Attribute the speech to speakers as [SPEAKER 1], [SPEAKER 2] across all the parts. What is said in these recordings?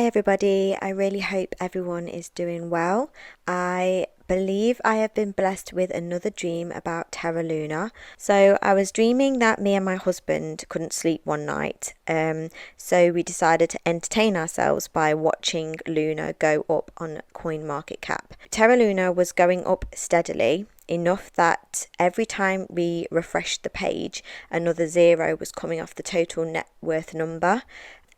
[SPEAKER 1] everybody, I really hope everyone is doing well. I believe I have been blessed with another dream about Terra Luna. So I was dreaming that me and my husband couldn't sleep one night. So we decided to entertain ourselves by watching Luna go up on CoinMarketCap. Terra Luna was going up steadily, enough that every time we refreshed the page, another zero was coming off the total net worth number.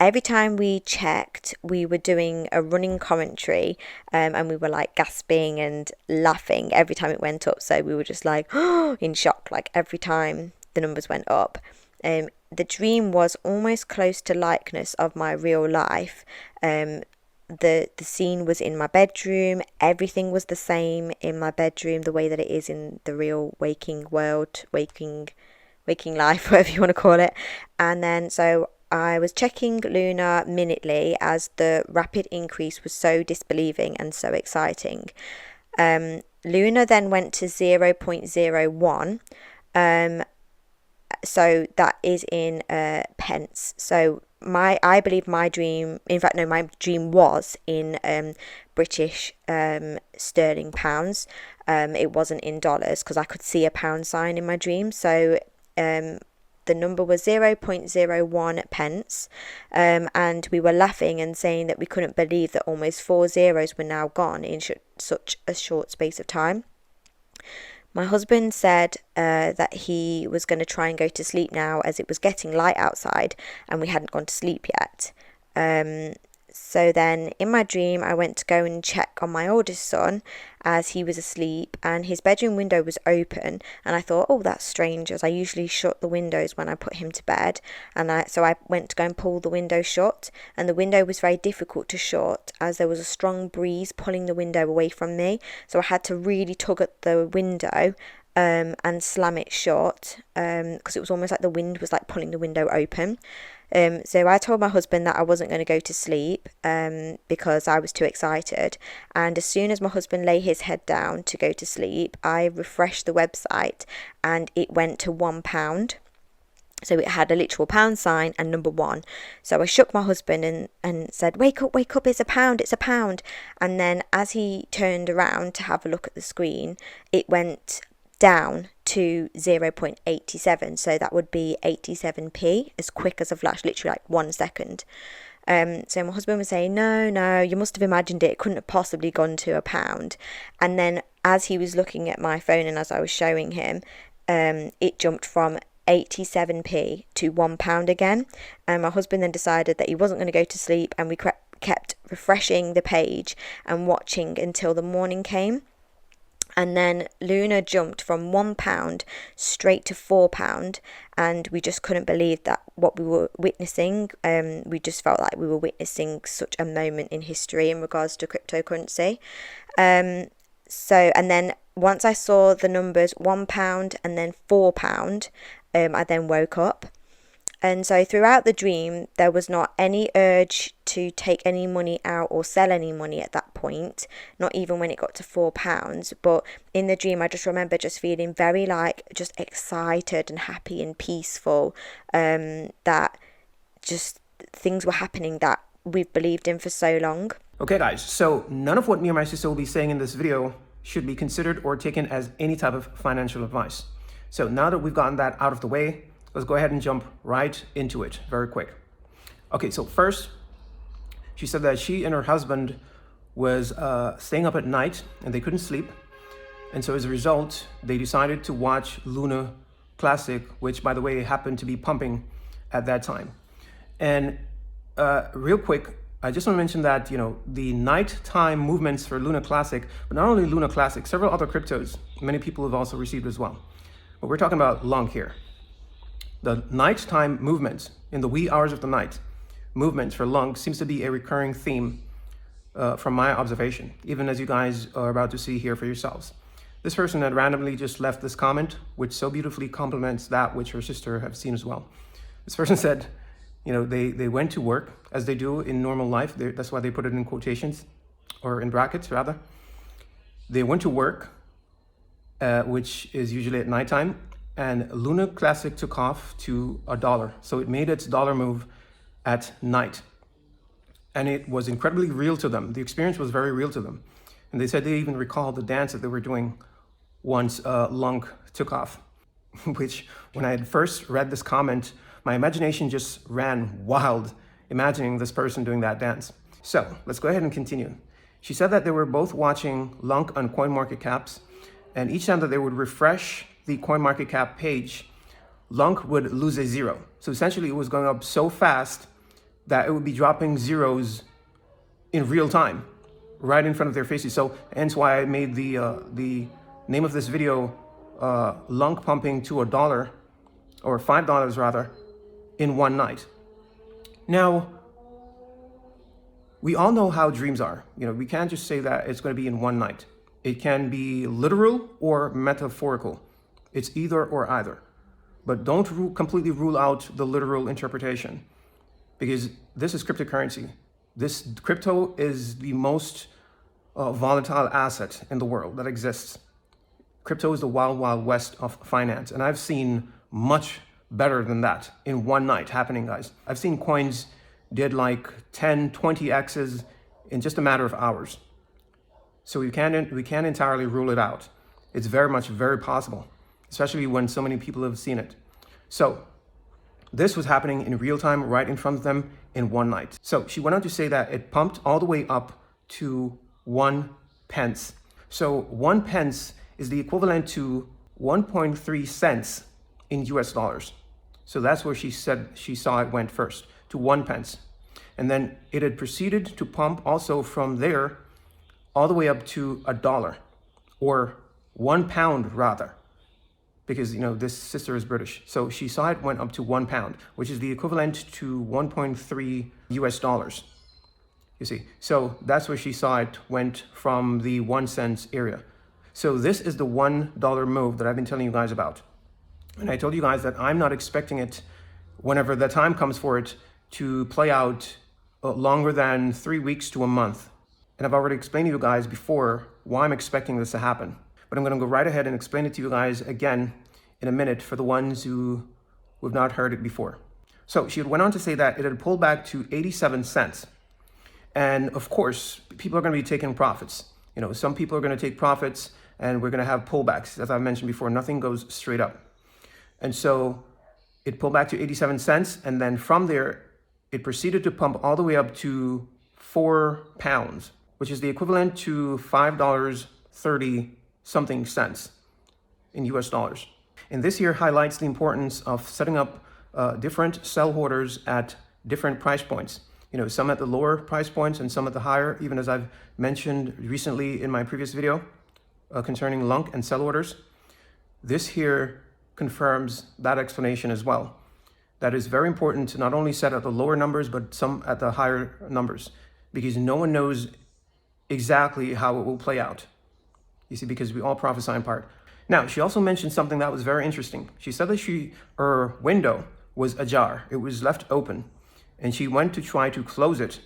[SPEAKER 1] Every time we checked, we were doing a running commentary, and we were like gasping and laughing every time it went up. So we were just like in shock, like every time the numbers went up. The dream was almost close to likeness of my real life. The scene was in my bedroom. Everything was the same in my bedroom, the way that it is in the real waking world, waking life, whatever you want to call it. And then so I was checking Luna minutely as the rapid increase was so disbelieving and so exciting. Luna then went to 0.01. So that is in pence. So I believe my dream, in fact no, my dream was in British sterling pounds. It wasn't in dollars because I could see a pound sign in my dream. So the number was 0.01 pence, and we were laughing and saying that we couldn't believe that almost 4 zeros were now gone in such a short space of time. My husband said that he was going to try and go to sleep now as it was getting light outside and we hadn't gone to sleep yet. So then in my dream, I went to go and check on my oldest son as he was asleep, and his bedroom window was open. And I thought, oh, that's strange, as I usually shut the windows when I put him to bed. So I went to go and pull the window shut, and the window was very difficult to shut as there was a strong breeze pulling the window away from me. So I had to really tug at the window and slam it shut because it was almost like the wind was like pulling the window open. So I told my husband that I wasn't going to go to sleep because I was too excited. And as soon as my husband lay his head down to go to sleep, I refreshed the website and it went to £1. So it had a literal pound sign and number 1. So I shook my husband and said, wake up, it's a pound, it's a pound. And then as he turned around to have a look at the screen, it went down to 0.87, so that would be 87p, as quick as a flash, literally like 1 second. So my husband was saying, no, you must have imagined it couldn't have possibly gone to a pound. And then as he was looking at my phone and as I was showing him, it jumped from 87p to £1 again. And my husband then decided that he wasn't going to go to sleep, and we kept refreshing the page and watching until the morning came. And then Luna jumped from £1 straight to £4, and we just couldn't believe that what we were witnessing. We just felt like we were witnessing such a moment in history in regards to cryptocurrency. And then once I saw the numbers £1 and then £4, I then woke up. And so throughout the dream, there was not any urge to take any money out or sell any money at that point, not even when it got to £4. But in the dream, I just remember just feeling very just excited and happy and peaceful, that just things were happening that we've believed in for so long.
[SPEAKER 2] Okay, guys, so none of what me and my sister will be saying in this video should be considered or taken as any type of financial advice. So now that we've gotten that out of the way, let's go ahead and jump right into it very quick. Okay, so first, she said that she and her husband was staying up at night and they couldn't sleep. And so as a result, they decided to watch Luna Classic, which by the way, happened to be pumping at that time. And real quick, I just want to mention that, the nighttime movements for Luna Classic, but not only Luna Classic, several other cryptos, many people have also received as well. But we're talking about Lunc here. The nighttime movements, in the wee hours of the night, movements for Lunc seems to be a recurring theme from my observation, even as you guys are about to see here for yourselves. This person had randomly just left this comment, which so beautifully complements that which her sister have seen as well. This person said, they went to work as they do in normal life. That's why they put it in quotations, or in brackets rather. They went to work, which is usually at nighttime, and Luna Classic took off to $1. So it made its dollar move at night. And it was incredibly real to them. The experience was very real to them. And they said they even recalled the dance that they were doing once Lunc took off, which when I had first read this comment, my imagination just ran wild, imagining this person doing that dance. So let's go ahead and continue. She said that they were both watching Lunc on CoinMarketCaps, and each time that they would refresh the CoinMarketCap page, Lunc would lose a zero. So essentially it was going up so fast that it would be dropping zeros in real time, right in front of their faces. So hence why I made the name of this video, Lunc pumping to $1, or $5 rather, in one night. Now, we all know how dreams are. We can't just say that it's going to be in one night. It can be literal or metaphorical. It's either or either. But don't completely rule out the literal interpretation, because this is cryptocurrency. This crypto is the most volatile asset in the world that exists. Crypto is the wild, wild west of finance. And I've seen much better than that in one night happening, guys. I've seen coins did like 10, 20 X's in just a matter of hours. So we can't entirely rule it out. It's very possible, especially when so many people have seen it. So this was happening in real time, right in front of them in one night. So she went on to say that it pumped all the way up to 1 pence. So 1 pence is the equivalent to 1.3 cents in US dollars. So that's where she said she saw it went first, to 1 pence. And then it had proceeded to pump also from there all the way up to $1, or £1 rather, because this sister is British. So she saw it went up to £1, which is the equivalent to 1.3 US dollars. You see, so that's where she saw it went from the 1 cent area. So this is the $1 move that I've been telling you guys about. And I told you guys that I'm not expecting it, whenever the time comes for it, to play out longer than 3 weeks to a month. And I've already explained to you guys before why I'm expecting this to happen. But I'm going to go right ahead and explain it to you guys again in a minute for the ones who have not heard it before. So she went on to say that it had pulled back to 87 cents. And of course, people are going to be taking profits. Some people are going to take profits, and we're going to have pullbacks. As I mentioned before, nothing goes straight up. And so it pulled back to 87 cents. And then from there, it proceeded to pump all the way up to £4, which is the equivalent to $5.30 something cents in US dollars. And this here highlights the importance of setting up different sell orders at different price points. Some at the lower price points and some at the higher, even as I've mentioned recently in my previous video concerning Lunc and sell orders. This here confirms that explanation as well. That is very important to not only set at the lower numbers, but some at the higher numbers, because no one knows exactly how it will play out. You see, because we all prophesy in part. Now, she also mentioned something that was very interesting. She said that her window was ajar. It was left open, and she went to try to close it,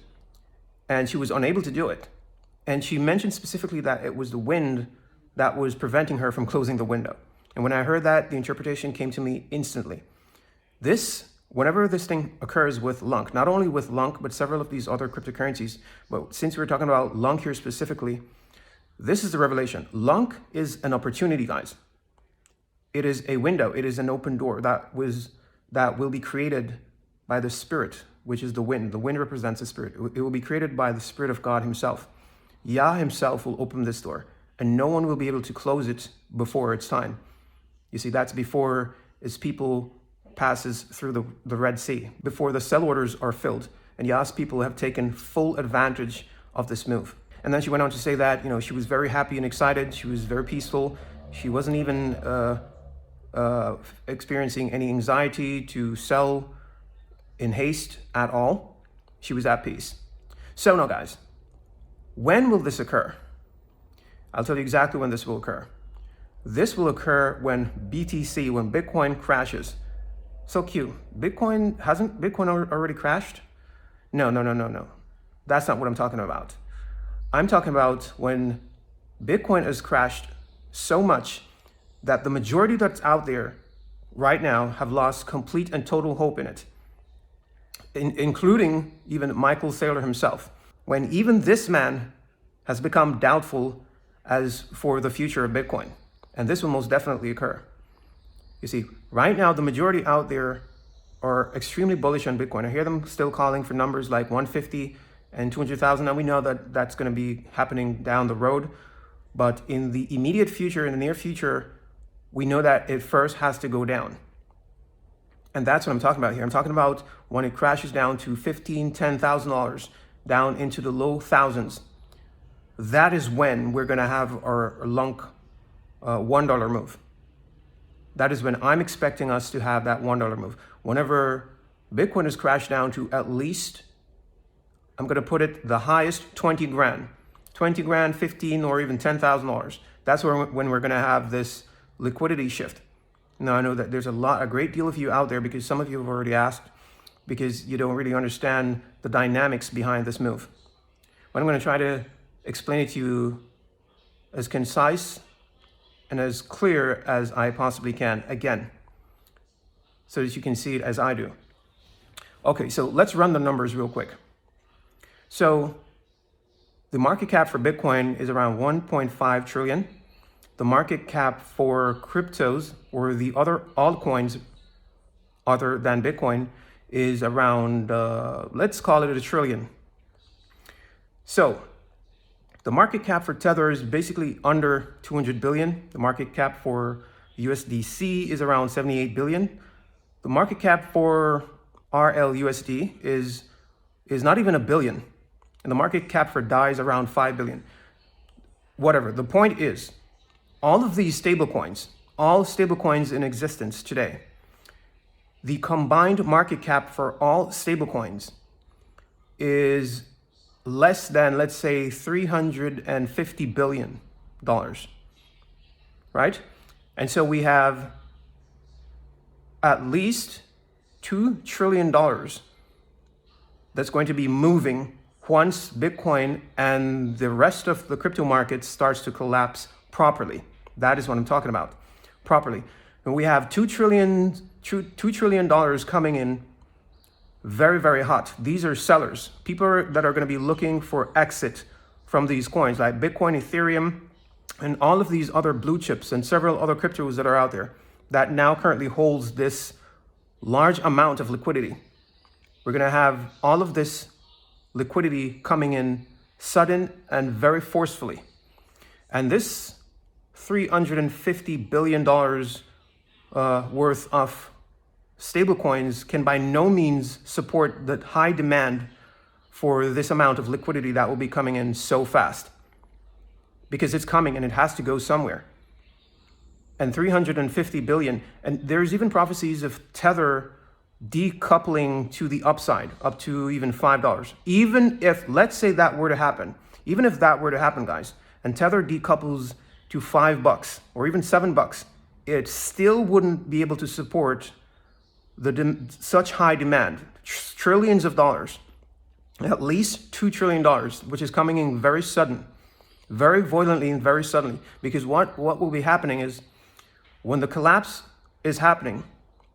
[SPEAKER 2] and she was unable to do it. And she mentioned specifically that it was the wind that was preventing her from closing the window. And when I heard that, the interpretation came to me instantly. Whenever this thing occurs with Lunc, not only with Lunc, but several of these other cryptocurrencies, but since we're talking about Lunc here specifically, this is the revelation. Lunc is an opportunity, guys. It is a window. It is an open door that will be created by the Spirit, which is the wind. The wind represents the Spirit. It will be created by the Spirit of God himself. Yah himself will open this door, and no one will be able to close it before its time. You see, that's before its people passes through the Red Sea, before the sell orders are filled. And Yah's people have taken full advantage of this move. And then she went on to say that, she was very happy and excited. She was very peaceful. She wasn't even experiencing any anxiety to sell in haste at all. She was at peace. So now, guys, when will this occur? I'll tell you exactly when this will occur. This will occur when BTC, when Bitcoin crashes. So Q, hasn't Bitcoin already crashed? No. That's not what I'm talking about. I'm talking about when Bitcoin has crashed so much that the majority that's out there right now have lost complete and total hope in it. including even Michael Saylor himself, when even this man has become doubtful as for the future of Bitcoin. And this will most definitely occur. You see, right now, the majority out there are extremely bullish on Bitcoin. I hear them still calling for numbers like 150 and 200,000. And we know that that's going to be happening down the road. But in the immediate future, in the near future, we know that it first has to go down. And that's what I'm talking about here. I'm talking about when it crashes down to $15,000, $10,000, down into the low thousands. That is when we're going to have our Lunc $1 move. That is when I'm expecting us to have that $1 move. Whenever Bitcoin is crashed down to at least, I'm going to put it the highest 20 grand, 20 grand, 15, or even $10,000. That's when we're going to have this liquidity shift. Now, I know that there's a great deal of you out there, because some of you have already asked, because you don't really understand the dynamics behind this move. But I'm going to try to explain it to you as concise and as clear as I possibly can, again, so that you can see it as I do. Okay, so let's run the numbers real quick. So the market cap for Bitcoin is around 1.5 trillion. The market cap for cryptos, or the other altcoins other than Bitcoin, is around, let's call it $1 trillion. So the market cap for Tether is basically under 200 billion. The market cap for USDC is around 78 billion. The market cap for RLUSD is not even $1 billion. And the market cap for DAI is around 5 billion. Whatever. The point is, all of these stablecoins, all stablecoins in existence today, the combined market cap for all stablecoins is less than, let's say, $350 billion, right? And so we have at least $2 trillion that's going to be moving once Bitcoin and the rest of the crypto market starts to collapse properly. That is what I'm talking about, properly. And we have $2 trillion coming in very, very hot. These are sellers, people that are going to be looking for exit from these coins like Bitcoin, Ethereum, and all of these other blue chips and several other cryptos that are out there that now currently holds this large amount of liquidity. We're going to have all of this liquidity coming in sudden and very forcefully. And this $350 billion worth of stablecoins can by no means support the high demand for this amount of liquidity that will be coming in so fast, because it's coming and it has to go somewhere. And 350 billion, and there's even prophecies of Tether decoupling to the upside up to even $5. Even if, let's say that were to happen, even if that were to happen, guys, and Tether decouples to $5 or even $7, it still wouldn't be able to support such high demand, trillions of dollars, at least $2 trillion, which is coming in very sudden, very violently and very suddenly. Because what will be happening is, when the collapse is happening,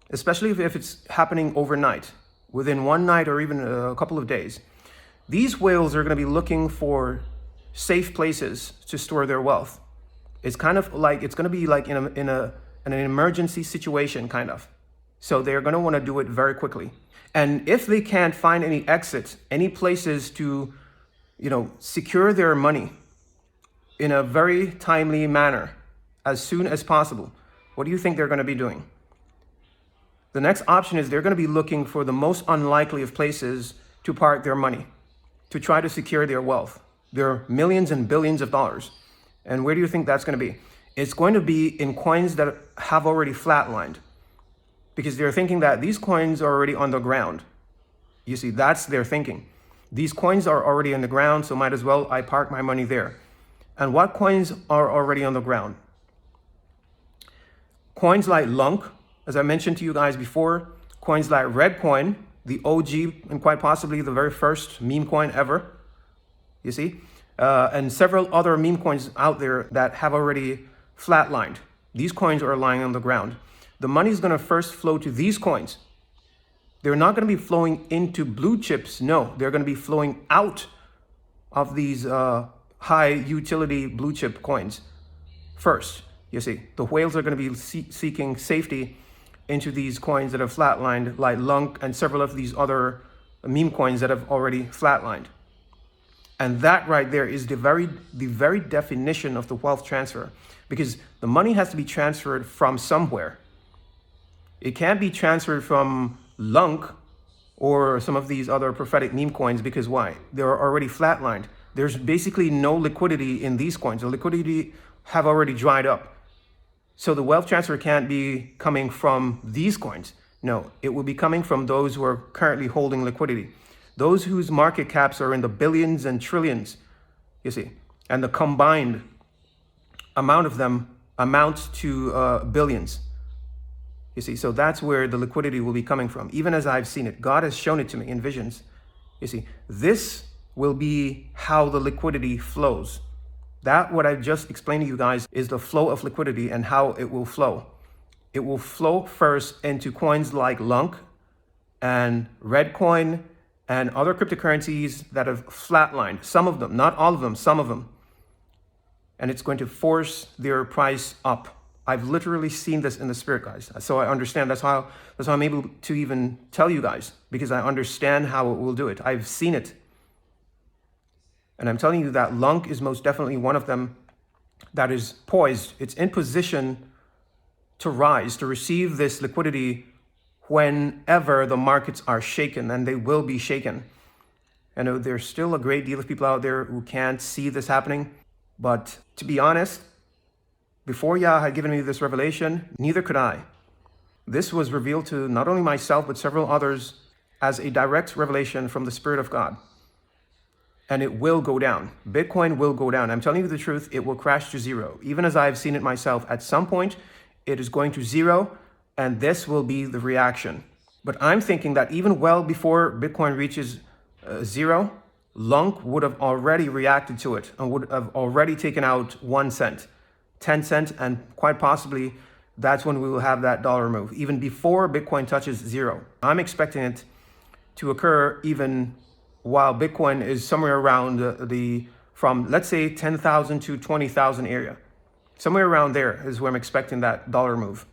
[SPEAKER 2] especially if it's happening overnight, within one night or even a couple of days, these whales are going to be looking for safe places to store their wealth. It's kind of like, it's going to be like in an emergency situation, kind of. So they're going to want to do it very quickly. And if they can't find any exits, any places to, secure their money in a very timely manner, as soon as possible, what do you think they're going to be doing? The next option is they're going to be looking for the most unlikely of places to park their money, to try to secure their wealth, their millions and billions of dollars. And where do you think that's going to be? It's going to be in coins that have already flatlined, because they're thinking that these coins are already on the ground. You see, that's their thinking. These coins are already on the ground, so might as well I park my money there. And what coins are already on the ground? Coins like Lunc, as I mentioned to you guys before, coins like Redcoin, the OG and quite possibly the very first meme coin ever, you see, and several other meme coins out there that have already flatlined. These coins are lying on the ground. The money is going to first flow to these coins. They're not going to be flowing into blue chips. No, they're going to be flowing out of these high utility blue chip coins first. You see, the whales are going to be seeking safety into these coins that have flatlined, like Lunc and several of these other meme coins that have already flatlined. And that right there is the very definition of the wealth transfer, because the money has to be transferred from somewhere. It can't be transferred from Lunc or some of these other prophetic meme coins, because why? They're already flatlined. There's basically no liquidity in these coins. The liquidity have already dried up. So the wealth transfer can't be coming from these coins. No, it will be coming from those who are currently holding liquidity. Those whose market caps are in the billions and trillions, you see, and the combined amount of them amounts to billions. You see, so that's where the liquidity will be coming from. Even as I've seen it, God has shown it to me in visions. You see, this will be how the liquidity flows. That, what I've just explained to you guys, is the flow of liquidity and how it will flow. It will flow first into coins like Lunc and Redcoin and other cryptocurrencies that have flatlined. Some of them, not all of them, some of them. And it's going to force their price up. I've literally seen this in the spirit, guys. So I understand. That's how I'm able to even tell you guys, because I understand how it will do it. I've seen it. And I'm telling you that Lunc is most definitely one of them that is poised. It's in position to rise, to receive this liquidity whenever the markets are shaken, and they will be shaken. I know there's still a great deal of people out there who can't see this happening. But to be honest, before Yah had given me this revelation, neither could I. This was revealed to not only myself, but several others as a direct revelation from the Spirit of God. And it will go down. Bitcoin will go down. I'm telling you the truth, it will crash to zero. Even as I've seen it myself, at some point, it is going to zero, and this will be the reaction. But I'm thinking that even well before Bitcoin reaches zero, Lunc would have already reacted to it and would have already taken out 1 cent, 10 cents, and quite possibly that's when we will have that dollar move, even before Bitcoin touches zero. I'm expecting it to occur even while Bitcoin is somewhere around from let's say 10,000 to 20,000 area. Somewhere around there is where I'm expecting that dollar move,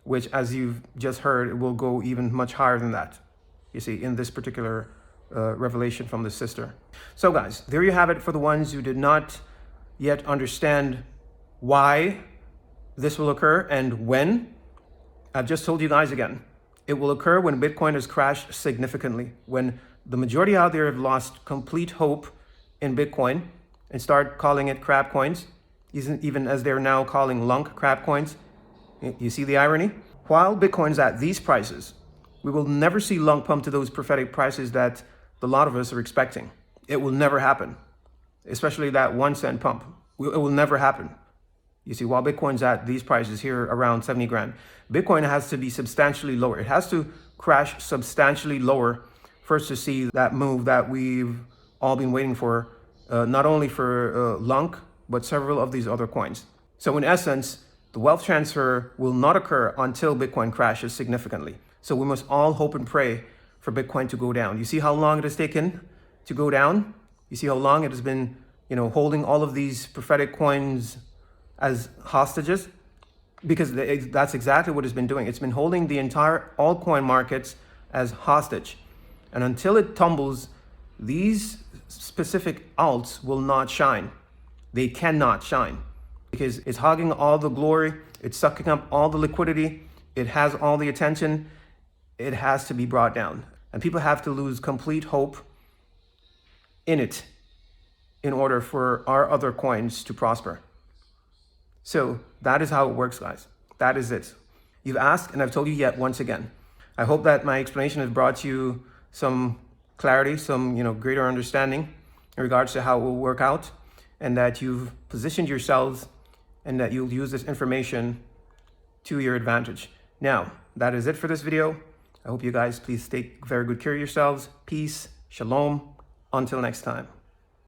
[SPEAKER 2] which, as you've just heard, it will go even much higher than that, you see, in this particular revelation from the sister. So guys, there you have it for the ones who did not yet understand why this will occur and when. I've just told you guys again. It will occur when Bitcoin has crashed significantly, when the majority out there have lost complete hope in Bitcoin and start calling it crap coins, even as they're now calling Lunc crap coins. You see the irony? While Bitcoin's at these prices, we will never see Lunc pump to those prophetic prices that a lot of us are expecting. It will never happen, especially that 1 cent pump. It will never happen. You see, while Bitcoin's at these prices here around 70 grand, Bitcoin has to be substantially lower. It has to crash substantially lower first to see that move that we've all been waiting for, not only for Lunc, but several of these other coins. So in essence, the wealth transfer will not occur until Bitcoin crashes significantly. So we must all hope and pray for Bitcoin to go down. You see how long it has taken to go down? You see how long it has been, holding all of these prophetic coins as hostages? Because that's exactly what it's been doing. It's been holding the entire altcoin markets as hostage. And until it tumbles, these specific alts will not shine. They cannot shine because it's hogging all the glory. It's sucking up all the liquidity. It has all the attention. It has to be brought down. And people have to lose complete hope in it in order for our other coins to prosper. So that is how it works, guys. That is it. You've asked, and I've told you yet once again. I hope that my explanation has brought you some clarity, some greater understanding in regards to how it will work out, and that you've positioned yourselves and that you'll use this information to your advantage. Now, that is it for this video. I hope you guys please take very good care of yourselves. Peace, shalom. Until next time.